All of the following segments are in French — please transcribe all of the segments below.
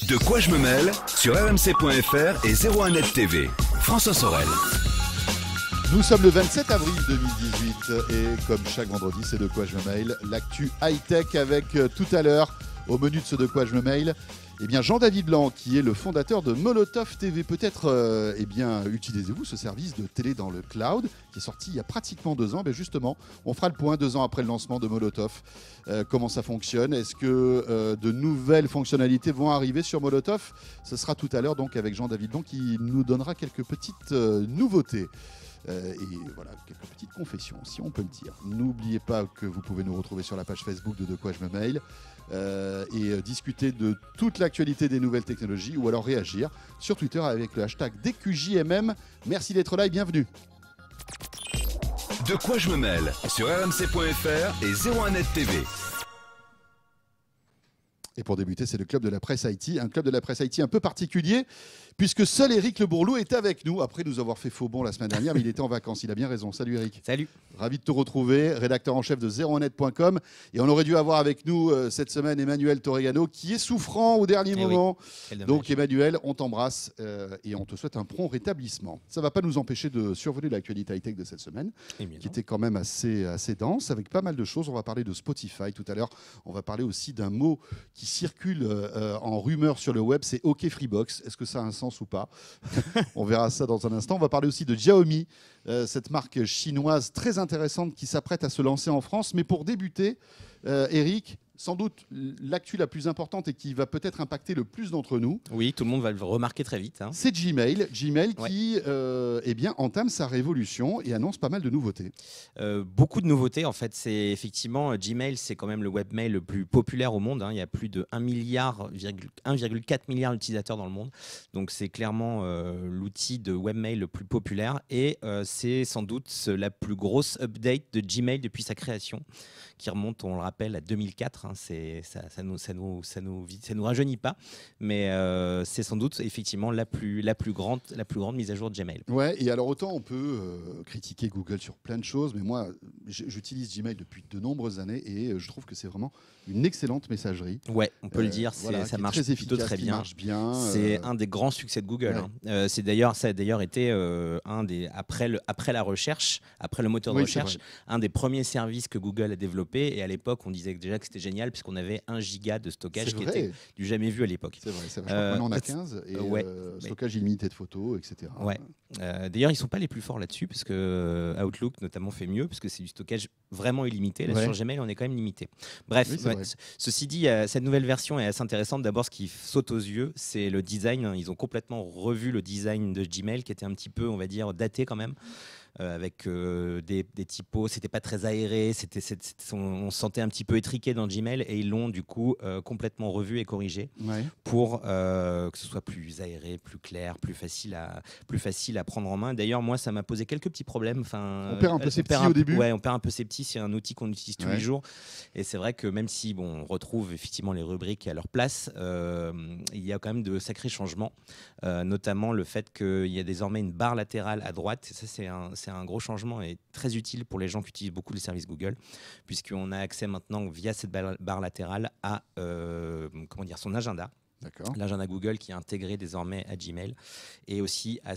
De quoi je me mêle sur rmc.fr et 01net TV. François Sorel. Nous sommes le 27 avril 2018 et comme chaque vendredi, c'est De quoi je me mêle, l'actu high-tech avec tout à l'heure, au menu de ce De quoi je me mêle, eh bien Jean-David Blanc qui est le fondateur de Molotov TV. Peut-être utilisez-vous ce service de télé dans le cloud qui est sorti il y a pratiquement 2 ans. Justement, on fera le point 2 ans après le lancement de Molotov. Comment ça fonctionne? Est-ce que de nouvelles fonctionnalités vont arriver sur Molotov? Ce sera tout à l'heure donc avec Jean-David Blanc qui nous donnera quelques petites nouveautés. Et voilà, quelques petites confessions, si on peut le dire. N'oubliez pas que vous pouvez nous retrouver sur la page Facebook de quoi je me mêle et discuter de toute l'actualité des nouvelles technologies ou alors réagir sur Twitter avec le hashtag DQJMM. Merci d'être là et bienvenue. De quoi je me mêle sur rmc.fr et 01net TV. Et pour débuter, c'est le club de la presse IT, un club de la presse IT un peu particulier, puisque seul Eric Le Bourlou est avec nous, après nous avoir fait faux bond la semaine dernière, mais il était en vacances, il a bien raison. Salut Eric. Salut. Ravi de te retrouver, rédacteur en chef de 01net.com. Et on aurait dû avoir avec nous cette semaine Emmanuel Torregano, qui est souffrant au dernier moment. Oui. Donc Emmanuel, on t'embrasse et on te souhaite un prompt rétablissement. Ça ne va pas nous empêcher de survoler l'actualité high-tech de cette semaine, qui était quand même assez dense, avec pas mal de choses. On va parler de Spotify tout à l'heure. On va parler aussi d'un mot qui circule en rumeur sur le web, c'est OK Freebox. Est-ce que ça a un sens ou pas? On verra ça dans un instant. On va parler aussi de Xiaomi, cette marque chinoise très intéressante qui s'apprête à se lancer en France. Mais pour débuter, Eric, sans doute l'actu la plus importante et qui va peut-être impacter le plus d'entre nous. Oui, tout le monde va le remarquer très vite. C'est Gmail. Gmail Ouais. qui entame sa révolution et annonce pas mal de nouveautés. Beaucoup de nouveautés. En fait, c'est effectivement Gmail, c'est quand même le webmail le plus populaire au monde. Il y a plus de 1,4 milliard d'utilisateurs dans le monde. Donc, c'est clairement l'outil de webmail le plus populaire. Et c'est sans doute la plus grosse update de Gmail depuis sa création, qui remonte, on le rappelle, à 2004. Ça nous rajeunit pas, mais c'est sans doute effectivement la plus grande mise à jour de Gmail. Ouais, et alors autant on peut critiquer Google sur plein de choses, mais moi j'utilise Gmail depuis de nombreuses années et je trouve que c'est vraiment une excellente messagerie. Ouais, on peut le dire, voilà, ça qui est marche très plutôt efficace, très qui bien. marche bien. C'est un des grands succès de Google. Ouais. Ça a d'ailleurs été après la recherche, après le moteur de recherche, un des premiers services que Google a développé. Et à l'époque, on disait déjà que c'était génial puisqu'on avait 1 giga de stockage qui était du jamais vu à l'époque. C'est vrai. Je crois que maintenant on a 15 et stockage illimité de photos, etc. Ouais. D'ailleurs, ils sont pas les plus forts là-dessus parce que Outlook notamment fait mieux parce que c'est du stockage vraiment illimité. Là, sur Gmail, on est quand même limité. Bref, ceci dit, cette nouvelle version est assez intéressante. D'abord, ce qui saute aux yeux, c'est le design. Ils ont complètement revu le design de Gmail qui était un petit peu, on va dire, daté quand même. Avec des typos, c'était pas très aéré, on se sentait un petit peu étriqué dans Gmail et ils l'ont du coup complètement revu et corrigé pour que ce soit plus aéré, plus clair, plus facile à prendre en main. D'ailleurs, moi, ça m'a posé quelques petits problèmes. On perd un peu ses petits au début. Ouais, on perd un peu ses petits. C'est un outil qu'on utilise tous les jours et c'est vrai que même si on retrouve effectivement les rubriques à leur place, il y a quand même de sacrés changements, notamment le fait qu'il y a désormais une barre latérale à droite. Ça, c'est un gros changement et très utile pour les gens qui utilisent beaucoup le service Google, puisqu'on a accès maintenant via cette barre latérale à son agenda. L'agenda Google qui est intégré désormais à Gmail et aussi à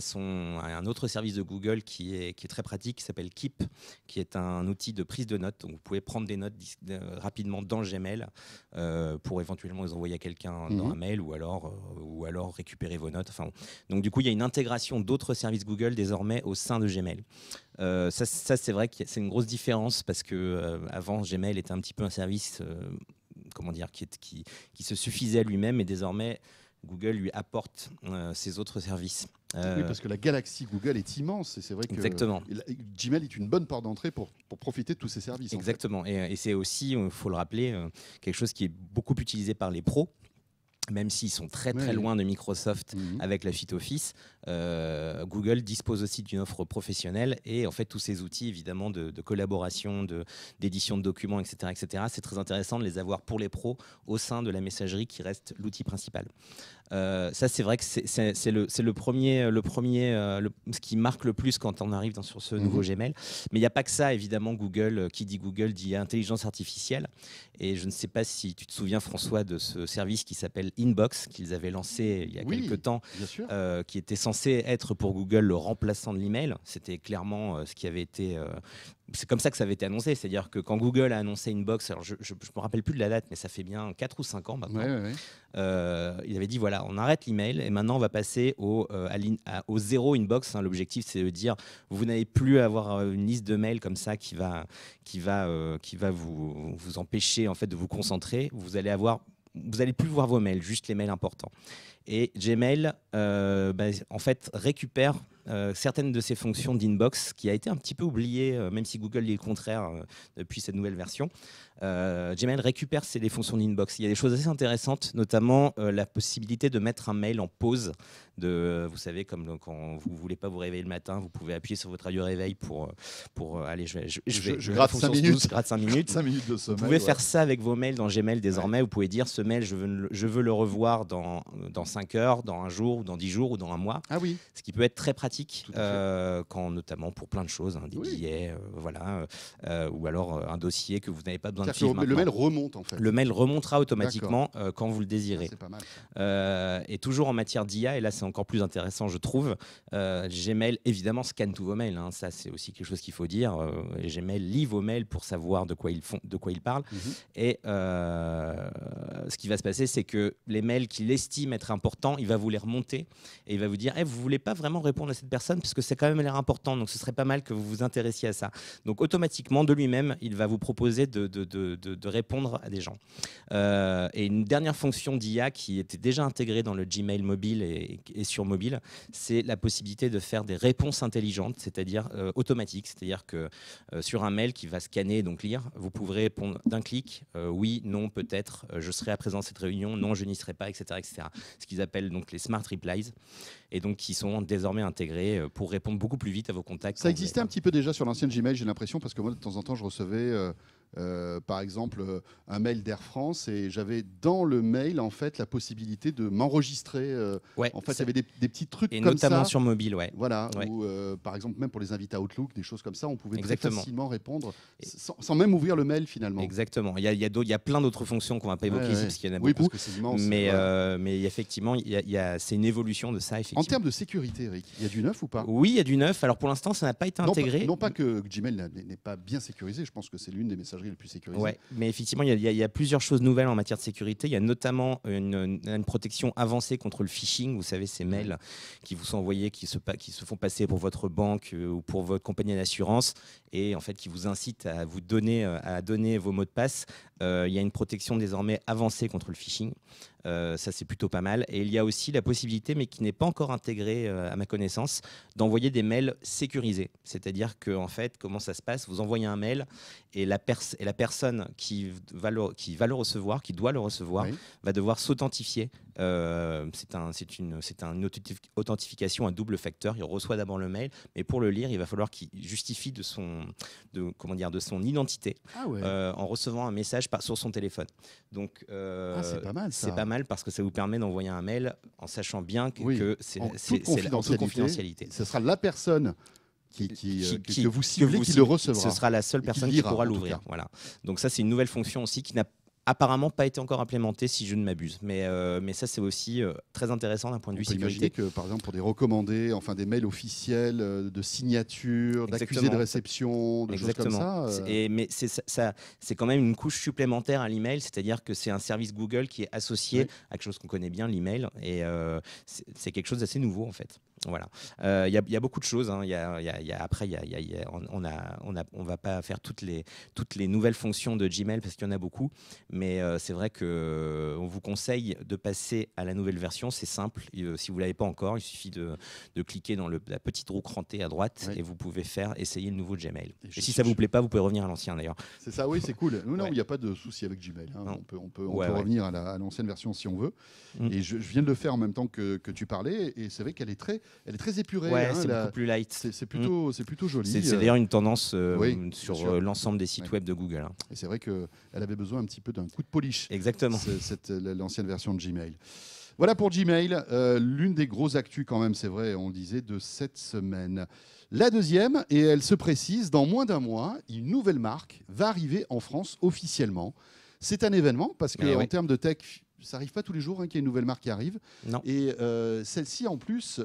un autre service de Google qui est très pratique, qui s'appelle Keep, qui est un outil de prise de notes. Donc vous pouvez prendre des notes rapidement dans Gmail pour éventuellement les envoyer à quelqu'un dans un mail ou alors récupérer vos notes. Donc du coup, il y a une intégration d'autres services Google désormais au sein de Gmail. Ça c'est vrai que c'est une grosse différence parce que avant Gmail était un petit peu un service qui se suffisait à lui-même et désormais Google lui apporte ses autres services. Oui, parce que la galaxie Google est immense et c'est vrai que Gmail est une bonne porte d'entrée pour profiter de tous ces services. Exactement, et c'est aussi, il faut le rappeler, quelque chose qui est beaucoup utilisé par les pros. Même s'ils sont très loin de Microsoft avec la suite Office, Google dispose aussi d'une offre professionnelle et en fait tous ces outils évidemment de collaboration, d'édition de documents, etc., c'est très intéressant de les avoir pour les pros au sein de la messagerie qui reste l'outil principal. Ça c'est vrai que c'est le premier, ce qui marque le plus quand on arrive sur ce nouveau Gmail. Mais il n'y a pas que ça évidemment. Google, qui dit Google dit intelligence artificielle. Et je ne sais pas si tu te souviens François de ce service qui s'appelle Inbox qu'ils avaient lancé il y a quelques temps, bien sûr. qui était censé être pour Google le remplaçant de l'email. C'était clairement ce qui avait été... c'est comme ça que ça avait été annoncé. C'est-à-dire que quand Google a annoncé Inbox, alors je ne me rappelle plus de la date, mais ça fait bien 4 ou 5 ans maintenant, il avait dit, voilà, on arrête l'email et maintenant on va passer au zéro Inbox. Hein. L'objectif, c'est de dire, vous n'allez plus avoir une liste de mails comme ça qui va vous empêcher en fait, de vous concentrer. Vous allez plus voir vos mails, juste les mails importants. Et Gmail, en fait, récupère certaines de ces fonctions d'inbox qui a été un petit peu oubliée, même si Google dit le contraire depuis cette nouvelle version. Gmail récupère les fonctions d'inbox. Il y a des choses assez intéressantes, notamment la possibilité de mettre un mail en pause. Vous savez, comme quand vous ne voulez pas vous réveiller le matin, vous pouvez appuyer sur votre radio réveil pour aller. Je gratte 5 minutes. 5 minutes. 5 minutes de sommeil. Vous pouvez faire ça avec vos mails dans Gmail désormais. Vous pouvez dire, ce mail, je veux le revoir dans 5 heures, dans un jour, ou dans 10 jours, ou dans un mois. Ah oui. Ce qui peut être très pratique, notamment pour plein de choses, hein, des billets, ou alors un dossier que vous n'avez pas besoin de suivre. Le mail remonte en fait. Le mail remontera automatiquement quand vous le désirez. C'est pas mal. Et toujours en matière d'IA, et là c'est encore plus intéressant, je trouve. Gmail évidemment scanne tous vos mails. Hein, ça c'est aussi quelque chose qu'il faut dire. Gmail lit vos mails pour savoir de quoi ils parlent. Et ce qui va se passer, c'est que les mails qu'il estime être importants, il va vous les remonter et il va vous dire, vous voulez pas vraiment répondre à cette personne parce que c'est quand même l'air important. Donc ce serait pas mal que vous vous intéressiez à ça. Donc automatiquement de lui-même, il va vous proposer de répondre à des gens. Et une dernière fonction d'IA qui était déjà intégrée dans le Gmail mobile et sur mobile, c'est la possibilité de faire des réponses intelligentes, c'est-à-dire automatiques. C'est-à-dire que sur un mail qui va scanner et donc lire, vous pourrez répondre d'un clic, oui, non, peut-être, je serai à présent à cette réunion, non, je n'y serai pas, etc., etc. Ce qu'ils appellent donc les smart replies, et donc qui sont désormais intégrés pour répondre beaucoup plus vite à vos contacts. Ça existait un petit peu déjà sur l'ancienne Gmail, j'ai l'impression, parce que moi de temps en temps je recevais par exemple un mail d'Air France et j'avais dans le mail en fait la possibilité de m'enregistrer. En fait, il y avait des petits trucs et comme ça. notamment sur mobile, Voilà, ou par exemple même pour les invités Outlook, des choses comme ça, on pouvait très Exactement. facilement répondre sans même ouvrir le mail finalement. Exactement. Il y a plein d'autres fonctions qu'on ne va pas évoquer ici parce qu'il y en a beaucoup. Parce que c'est immense. Mais effectivement, c'est une évolution de ça. Effectivement. En termes de sécurité, Eric, il y a du neuf ou pas? Oui, il y a du neuf. Alors pour l'instant, ça n'a pas été intégré. Non pas que Gmail n'est pas bien sécurisé, je pense que c'est l'une des messageries les plus sécurisées. Ouais, mais effectivement, il y a plusieurs choses nouvelles en matière de sécurité. Il y a notamment une protection avancée contre le phishing. Vous savez, ces mails qui vous sont envoyés, qui se font passer pour votre banque ou pour votre compagnie d'assurance et en fait qui vous incitent à donner vos mots de passe. Il y a une protection désormais avancée contre le phishing. Ça, c'est plutôt pas mal. Et il y a aussi la possibilité, mais qui n'est pas encore intégrée à ma connaissance, d'envoyer des mails sécurisés. C'est-à-dire que, en fait, comment ça se passe? Vous envoyez un mail et la personne qui doit le recevoir, va devoir s'authentifier. C'est une authentification à double facteur. Il reçoit d'abord le mail, mais pour le lire, il va falloir qu'il justifie de son identité en recevant un message sur son téléphone. Donc, c'est pas mal. C'est pas mal parce que ça vous permet d'envoyer un mail en sachant bien que c'est en toute confidentialité. Ce sera la personne que vous ciblez qui le recevra. Ce sera la seule personne qui pourra l'ouvrir. Voilà. Donc ça, c'est une nouvelle fonction aussi qui n'a apparemment pas été encore implémentée, si je ne m'abuse. Mais ça, c'est aussi très intéressant d'un point de vue sécurité. On peut imaginer que, par exemple, pour des recommandés, enfin des mails officiels, de signature, d'accusés de réception, de choses comme ça. Mais c'est quand même une couche supplémentaire à l'email, c'est-à-dire que c'est un service Google qui est associé à quelque chose qu'on connaît bien, l'email, et c'est quelque chose d'assez nouveau en fait. Voilà. Il y a beaucoup de choses. Hein. On va pas faire toutes les nouvelles fonctions de Gmail parce qu'il y en a beaucoup. Mais c'est vrai qu'on vous conseille de passer à la nouvelle version. C'est simple. Si vous ne l'avez pas encore, il suffit de cliquer dans la petite roue crantée à droite et vous pouvez essayer le nouveau Gmail. Et si ça ne vous plaît pas, vous pouvez revenir à l'ancien d'ailleurs. C'est ça, oui, c'est cool. Non, il n'y a pas de souci avec Gmail. Hein. On peut revenir à l'ancienne version si on veut. Et je viens de le faire en même temps que tu parlais. Et c'est vrai qu'elle est très épurée. Ouais, c'est beaucoup plus light. C'est plutôt joli. C'est d'ailleurs une tendance sur l'ensemble des sites web de Google. Hein. Et c'est vrai qu'elle avait besoin un petit peu d'un coup de polish. Exactement. L'ancienne version de Gmail. Voilà pour Gmail. L'une des grosses actus quand même, c'est vrai, on le disait, de cette semaine. La deuxième, et elle se précise, dans moins d'un mois, une nouvelle marque va arriver en France officiellement. C'est un événement parce qu'en termes de tech, ça arrive pas tous les jours qu'il y ait une nouvelle marque qui arrive. Non. Et celle-ci, en plus,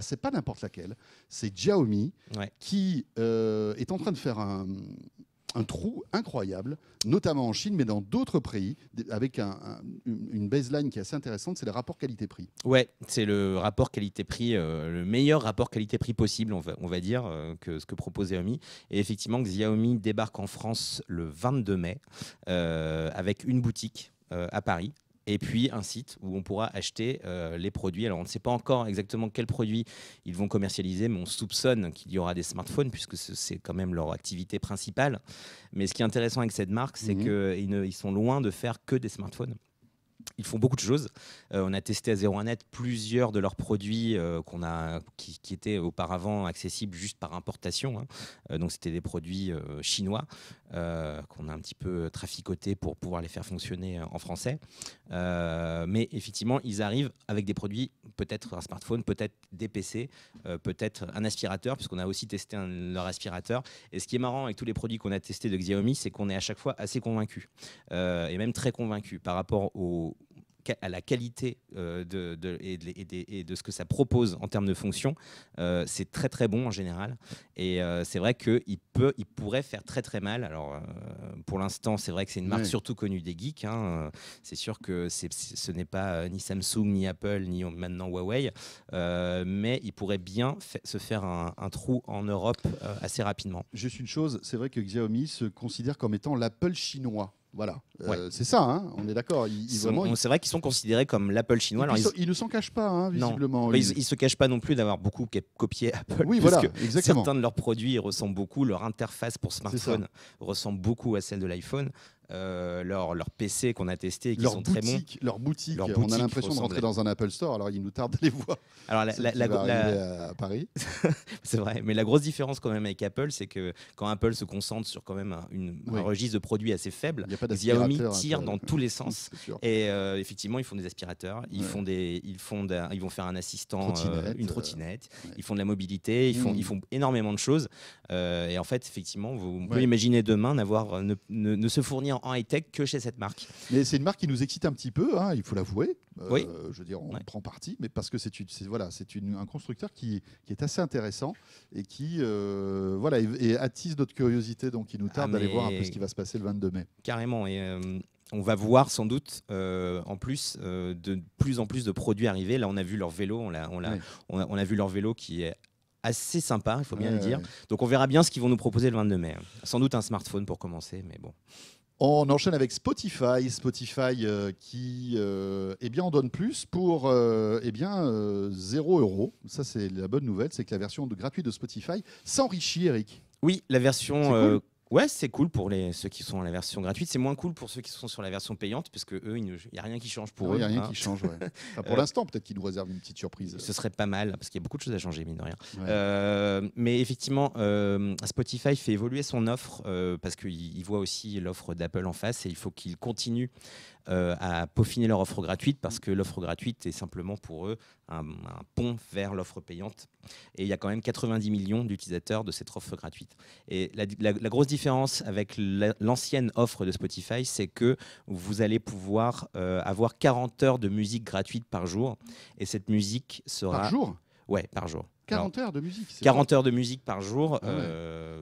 c'est pas n'importe laquelle. C'est Xiaomi qui est en train de faire un trou incroyable, notamment en Chine, mais dans d'autres pays, avec une baseline qui est assez intéressante, c'est le rapport qualité-prix. Ouais, c'est le rapport qualité-prix, le meilleur rapport qualité-prix possible, on va dire, que ce que propose Xiaomi. Et effectivement, Xiaomi débarque en France le 22 mai avec une boutique à Paris. Et puis un site où on pourra acheter les produits. Alors on ne sait pas encore exactement quels produits ils vont commercialiser, mais on soupçonne qu'il y aura des smartphones, puisque c'est quand même leur activité principale. Mais ce qui est intéressant avec cette marque, c'est qu'ils sont loin de faire que des smartphones. Ils font beaucoup de choses. On a testé à 01net plusieurs de leurs produits qui étaient auparavant accessibles juste par importation. Donc c'était des produits chinois qu'on a un petit peu traficotés pour pouvoir les faire fonctionner en français. Mais effectivement, ils arrivent avec des produits, peut-être un smartphone, peut-être des PC, peut-être un aspirateur, puisqu'on a aussi testé leur aspirateur. Et ce qui est marrant avec tous les produits qu'on a testés de Xiaomi, c'est qu'on est à chaque fois assez convaincus, et même très convaincus par rapport à la qualité et de ce que ça propose en termes de fonction. C'est très très bon en général, et c'est vrai qu'il pourrait faire très très mal. Alors pour l'instant, c'est vrai que c'est une marque surtout connue des geeks, c'est sûr que ce n'est pas ni Samsung, ni Apple, ni maintenant Huawei, mais il pourrait bien se faire un trou en Europe assez rapidement. Juste une chose, c'est vrai que Xiaomi se considère comme étant l'Apple chinois. Voilà, c'est ça, on est d'accord. C'est vrai qu'ils sont considérés comme l'Apple chinois. Alors, ils ne s'en cachent pas, visiblement. Non. Ils ne se cachent pas non plus d'avoir beaucoup copié Apple. Oui, voilà, exactement. Certains de leurs produits ressemblent beaucoup. Leur interface pour smartphone ressemble beaucoup à celle de l'iPhone. Leur PC qu'on a testé et qui sont très bons. Leur boutique, on a l'impression de rentrer dans un Apple Store. Alors il nous tarde d'aller voir. Alors à Paris. C'est vrai, mais la grosse différence quand même avec Apple, c'est que quand Apple se concentre sur quand même un registre de produits assez faible, Xiaomi tire dans tous les sens. Et effectivement, ils font des aspirateurs, ils vont faire un assistant, une trottinette, ils font de la mobilité, ils font énormément de choses. Et en fait, effectivement, vous pouvez imaginer demain ne se fournir en high-tech que chez cette marque. Mais c'est une marque qui nous excite un petit peu, il faut l'avouer. Je veux dire, on prend parti, mais parce que c'est un constructeur qui est assez intéressant et qui et attise notre curiosité, donc il nous tarde d'aller voir un peu ce qui va se passer le 22 mai. Carrément, et on va voir sans doute en plus en plus de produits arriver. Là, on a vu leur vélo, on a vu leur vélo qui est assez sympa, il faut bien le dire. Donc on verra bien ce qu'ils vont nous proposer le 22 mai. Sans doute un smartphone pour commencer, mais bon. On enchaîne avec Spotify qui en donne plus pour 0 €. Ça, c'est la bonne nouvelle, c'est que la version gratuite de Spotify s'enrichit, Eric. Oui, la version... Ouais, c'est cool pour ceux qui sont à la version gratuite. C'est moins cool pour ceux qui sont sur la version payante, parce que eux, il n'y a rien qui change pour eux. Il n'y a rien qui change, pour l'instant, peut-être qu'ils nous réservent une petite surprise. Ce serait pas mal, parce qu'il y a beaucoup de choses à changer, mine de rien. Mais effectivement, Spotify fait évoluer son offre, parce qu'il voit aussi l'offre d'Apple en face, et il faut qu'ils continuent à peaufiner leur offre gratuite, parce que l'offre gratuite est simplement pour eux un pont vers l'offre payante. Et il y a quand même 90 millions d'utilisateurs de cette offre gratuite. Et la grosse différence avec l'ancienne offre de Spotify, c'est que vous allez pouvoir avoir 40 heures de musique gratuite par jour. Et cette musique sera... Par jour ? Ouais, par jour. 40 heures de musique. 40 heures de musique par jour.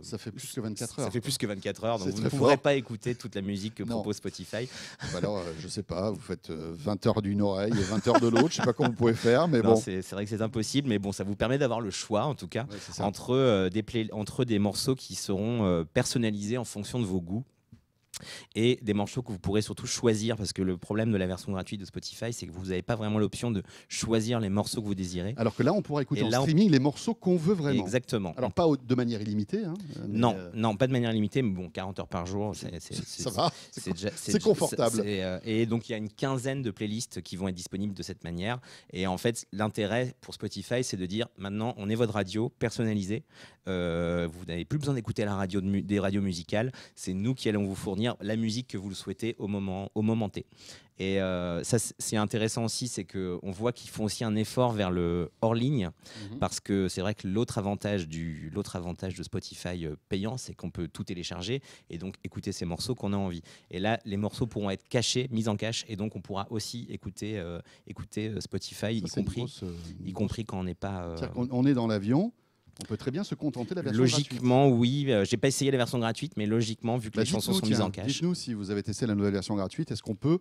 Ça fait plus que 24 heures. Ça fait plus que 24 heures, donc vous ne pourrez pas écouter toute la musique que propose Spotify. Alors, je sais pas, vous faites 20 heures d'une oreille et 20 heures de l'autre. Je sais pas comment vous pouvez faire, mais bon. C'est vrai que c'est impossible, mais bon, ça vous permet d'avoir le choix, en tout cas, entre des morceaux qui seront personnalisés en fonction de vos goûts. Et des morceaux que vous pourrez surtout choisir, parce que le problème de la version gratuite de Spotify, c'est que vous n'avez pas vraiment l'option de choisir les morceaux que vous désirez. Alors que là, on pourra écouter en streaming les morceaux qu'on veut vraiment. Exactement. Alors pas de manière illimitée. Non, pas de manière illimitée, mais bon, 40 heures par jour, ça va, c'est confortable. Et donc il y a une quinzaine de playlists qui vont être disponibles de cette manière. Et en fait, l'intérêt pour Spotify, c'est de dire, maintenant, on est votre radio personnalisée. Vous n'avez plus besoin d'écouter la radio des radios musicales. C'est nous qui allons vous fournir obtenir la musique que vous le souhaitez au moment T. Et ça, c'est intéressant aussi, c'est qu'on voit qu'ils font aussi un effort vers le hors-ligne, parce que c'est vrai que l'autre avantage de Spotify payant, c'est qu'on peut tout télécharger et donc écouter ces morceaux qu'on a envie. Et là, les morceaux pourront être cachés, mis en cache, et donc on pourra aussi écouter Spotify, Ça, y compris quand on n'est pas... C'est-à-dire qu'on est dans l'avion. On peut très bien se contenter de la version logiquement, gratuite. Oui. J'ai pas essayé la version gratuite, mais logiquement, vu que les chansons sont mises en cache. Dites-nous si vous avez testé la nouvelle version gratuite, est-ce qu'on peut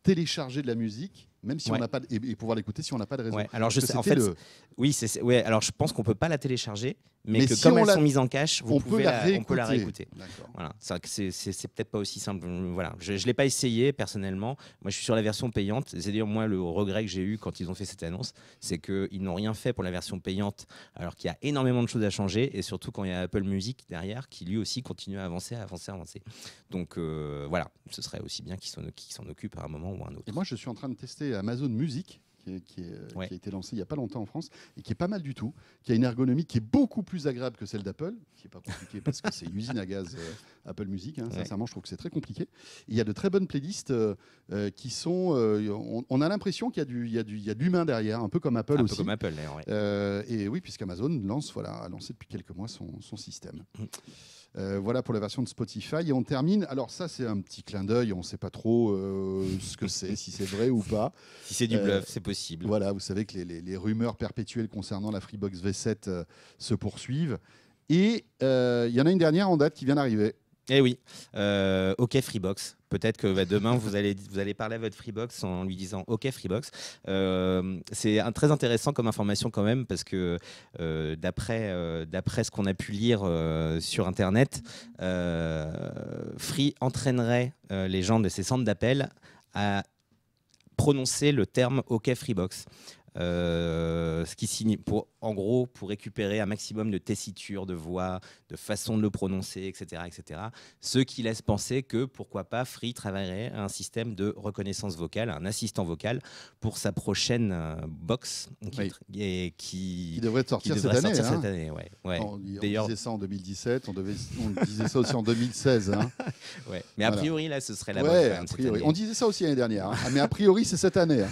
télécharger de la musique, même si on n'a pas et pouvoir l'écouter si on n'a pas de réseau. Alors alors je pense qu'on peut pas la télécharger, mais que si comme elles sont mises en cache, on peut la réécouter. Voilà, c'est peut-être pas aussi simple. Voilà, je l'ai pas essayé personnellement. Moi, je suis sur la version payante. C'est-à-dire, moi, le regret que j'ai eu quand ils ont fait cette annonce, c'est qu'ils n'ont rien fait pour la version payante, alors qu'il y a énormément de choses à changer, et surtout quand il y a Apple Music derrière, qui lui aussi continue à avancer. Donc voilà, ce serait aussi bien qu'ils s'en occupent à un moment ou à un autre. Et moi, je suis en train de tester Amazon Music, qui a été lancé il n'y a pas longtemps en France et qui est pas mal du tout, qui a une ergonomie qui est beaucoup plus agréable que celle d'Apple, qui n'est pas compliquée parce que c'est une usine à gaz Apple Music. Sincèrement, je trouve que c'est très compliqué. Il y a de très bonnes playlists qui sont... on a l'impression qu'il y a de l'humain derrière, un peu comme Apple aussi. Un peu comme Apple, d'ailleurs. Et oui, puisqu'Amazon a lancé depuis quelques mois son système. Voilà pour la version de Spotify. Et on termine. Alors ça, c'est un petit clin d'œil. On ne sait pas trop ce que c'est, si c'est vrai ou pas. Si c'est du bluff, c'est possible. Voilà, vous savez que les rumeurs perpétuelles concernant la Freebox V7 se poursuivent. Et il y en a une dernière en date qui vient d'arriver. Eh oui, OK Freebox. Peut-être que demain, vous allez parler à votre Freebox en lui disant OK Freebox. C'est très intéressant comme information quand même, parce que d'après ce qu'on a pu lire sur Internet, Free entraînerait les gens de ces centres d'appel à prononcer le terme OK Freebox. Ce qui signe pour récupérer un maximum de tessiture de voix, de façon de le prononcer, etc., etc. Ce qui laisse penser que pourquoi pas Free travaillerait un système de reconnaissance vocale, un assistant vocal pour sa prochaine box qui devrait sortir cette année. On disait ça en 2017, on disait ça aussi en 2016. Mais a priori là, ce serait la bonne cette année. On disait ça aussi l'année dernière, mais a priori c'est cette année.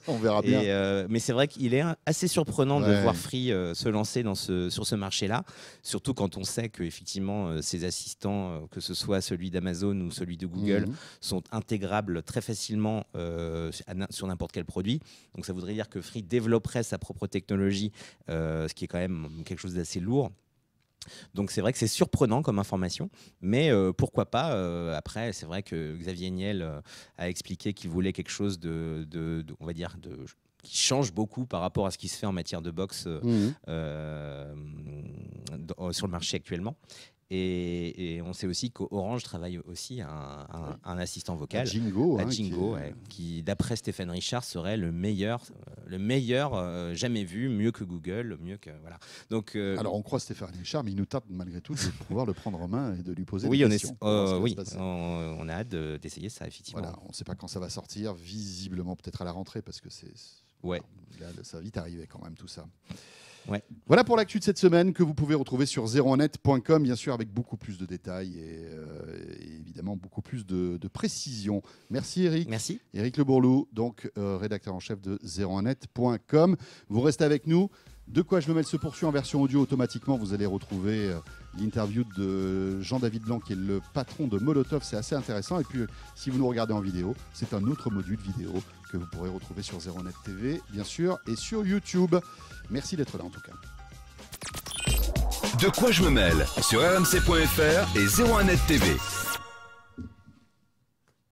On verra bien. Mais c'est vrai qu'il est assez surprenant de voir Free se lancer sur ce marché-là, surtout quand on sait qu'effectivement ces assistants, que ce soit celui d'Amazon ou celui de Google, sont intégrables très facilement sur n'importe quel produit. Donc ça voudrait dire que Free développerait sa propre technologie, ce qui est quand même quelque chose d'assez lourd. Donc c'est vrai que c'est surprenant comme information, mais pourquoi pas. Après, c'est vrai que Xavier Niel a expliqué qu'il voulait quelque chose on va dire qui change beaucoup par rapport à ce qui se fait en matière de box sur le marché actuellement. Et on sait aussi qu'Orange travaille aussi un assistant vocal, Jingo, qui d'après Stéphane Richard serait le meilleur jamais vu, mieux que Google, mieux que voilà. Donc alors on croit Stéphane Richard, mais il nous tarde malgré tout de pouvoir le prendre en main et de lui poser des questions. On a hâte d'essayer ça effectivement. Voilà, on ne sait pas quand ça va sortir, visiblement peut-être à la rentrée parce que c'est là, ça va vite arriver quand même tout ça. Voilà pour l'actu de cette semaine que vous pouvez retrouver sur 01net.com, bien sûr avec beaucoup plus de détails et évidemment beaucoup plus de précision. Merci Eric. Merci. Eric Le Bourlou, donc rédacteur en chef de 01net.com. Vous restez avec nous. De quoi je me mêle se poursuit en version audio automatiquement. Vous allez retrouver l'interview de Jean-David Blanc qui est le patron de Molotov. C'est assez intéressant. Et puis si vous nous regardez en vidéo, c'est un autre module vidéo que vous pourrez retrouver sur 01net TV, bien sûr, et sur YouTube. Merci d'être là en tout cas. De quoi je me mêle sur rmc.fr et 01net TV.